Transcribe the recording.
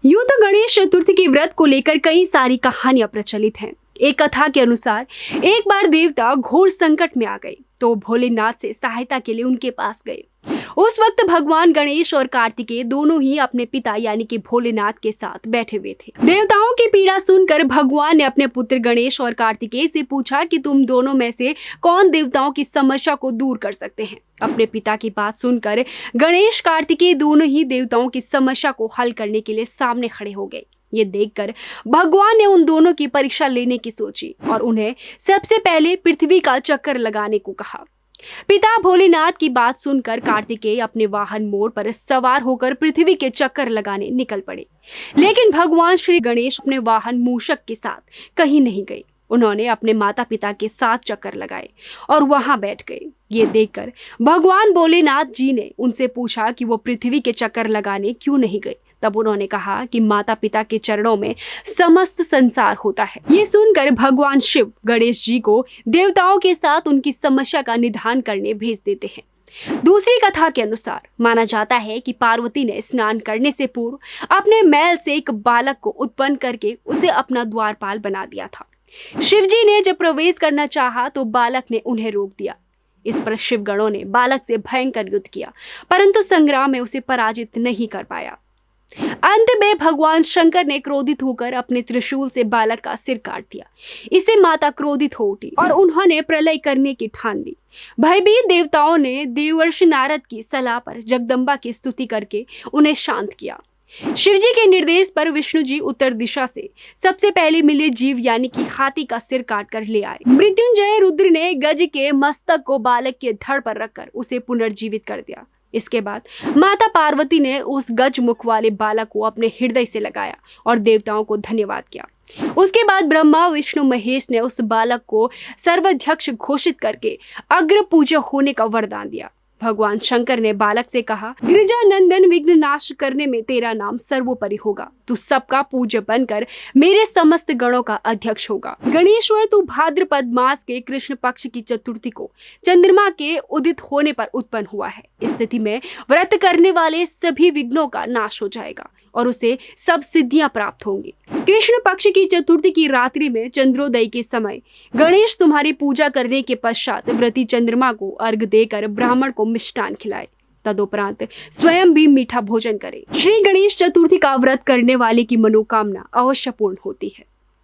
यूं तो गणेश चतुर्थी के व्रत को लेकर कई सारी कहानियां प्रचलित हैं। एक कथा के अनुसार एक बार देवता घोर संकट में आ गए तो भोलेनाथ से सहायता के लिए उनके पास गए। उस वक्त भगवान गणेश और कार्तिकेय दोनों ही अपने पिता यानी कि भोलेनाथ के साथ बैठे हुए थे। देवताओं की पीड़ा सुनकर भगवान ने अपने पुत्र गणेश और कार्तिकेय से पूछा कि तुम दोनों में से कौन देवताओं की समस्या को दूर कर सकते हैं। अपने पिता की बात सुनकर गणेश कार्तिकेय दोनों ही देवताओं की समस्या को हल करने के लिए सामने खड़े हो गए। ये देखकर भगवान ने उन दोनों की परीक्षा लेने की सोची और उन्हें सबसे पहले पृथ्वी का चक्कर लगाने को कहा। पिता भोलेनाथ की बात सुनकर कार्तिकेय अपने वाहन मोर पर सवार होकर पृथ्वी के चक्कर लगाने निकल पड़े, लेकिन भगवान श्री गणेश अपने वाहन मूषक के साथ कहीं नहीं गए। उन्होंने अपने माता पिता के साथ चक्कर लगाए और वहां बैठ गए। ये देखकर भगवान भोलेनाथ जी ने उनसे पूछा कि वो पृथ्वी के चक्कर लगाने क्यों नहीं गए। तब उन्होंने कहा कि माता पिता के चरणों में समस्त संसार होता है। ये सुनकर भगवान शिव गणेश जी को देवताओं के साथ उनकी समस्या का निदान करने भेज देते हैं। दूसरी कथा के अनुसार माना जाता है कि पार्वती ने स्नान करने से पूर्व अपने मैल से एक बालक को उत्पन्न करके उसे अपना द्वारपाल बना दिया था। शिवजी ने जब प्रवेश करना चाहा तो बालक ने उन्हें रोक दिया। इस पर शिवगणों ने बालक से भयंकर युद्ध किया, परंतु संग्राम में उसे पराजित नहीं कर पाया। अंत में भगवान शंकर ने क्रोधित होकर अपने त्रिशूल से बालक का सिर काट दिया। इससे माता क्रोधित हो उठी और उन्होंने प्रलय करने की ठान ली। भयभीत देवताओं ने देवर्षि नारद की सलाह पर जगदम्बा की स्तुति करके उन्हें शांत किया। शिवजी के निर्देश पर विष्णु जी उत्तर दिशा से सबसे पहले मिले जीव यानी कि हाथी का सिर काट कर ले आए। मृत्युंजय रुद्र ने गज के मस्तक को बालक के धड़ पर रखकर उसे पुनर्जीवित कर दिया। इसके बाद माता पार्वती ने उस गज मुख वाले बालक को अपने हृदय से लगाया और देवताओं को धन्यवाद किया। उसके बाद ब्रह्मा विष्णु महेश ने उस बालक को सर्वाध्यक्ष घोषित करके अग्र पूज्य होने का वरदान दिया। भगवान शंकर ने बालक से कहा, गिरिजानंदन विघ्न नाश करने में तेरा नाम सर्वोपरि होगा। तू सबका पूज्य बनकर मेरे समस्त गणों का अध्यक्ष होगा। गणेश्वर, तू भाद्रपद मास के कृष्ण पक्ष की चतुर्थी को चंद्रमा के उदित होने पर उत्पन्न हुआ है। इस स्थिति में व्रत करने वाले सभी विघ्नों का नाश हो जाएगा और उसे सब सिद्धियां प्राप्त होंगी। कृष्ण पक्ष की चतुर्थी की रात्रि में चंद्रोदय के समय गणेश तुम्हारी पूजा करने के पश्चात व्रती चंद्रमा को अर्घ देकर ब्राह्मण को मिष्टान खिलाए। तदुपरांत स्वयं भी मीठा भोजन करे। श्री गणेश चतुर्थी का व्रत करने वाले की मनोकामना अवश्य पूर्ण होती है।